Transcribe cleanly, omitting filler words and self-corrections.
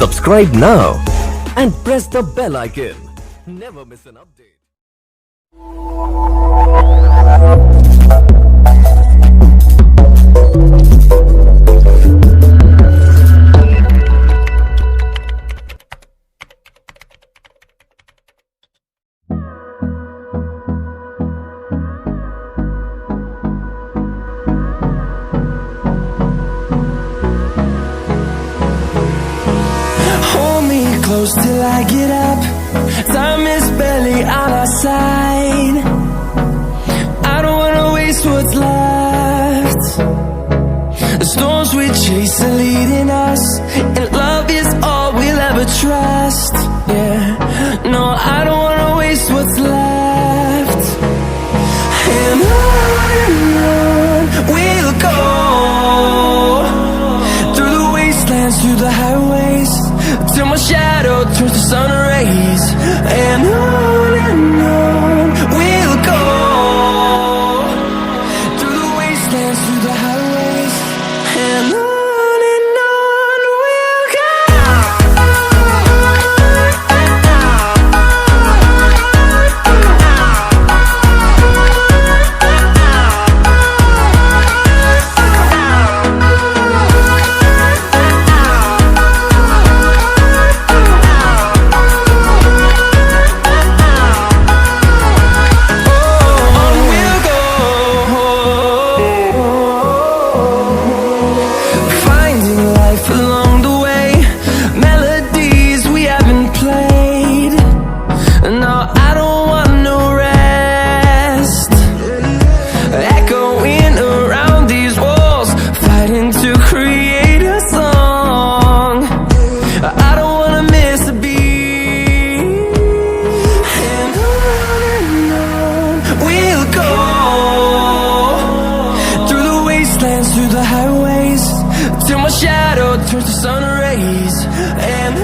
Subscribe now and press the bell icon. Never miss an update. Close till I get up. Time is barely on our side. I don't wanna waste what's left. The storms we chase are leading us, and love is all we'll ever trust. Yeah, no, I don't wanna waste what's left. And on we'll go, through the wastelands, through the highways, till my shadow turns to sun rays. And on we'll go, through the wastelands, through the highways, and on we'll go. Through the highways, till my shadow turns to sun rays. And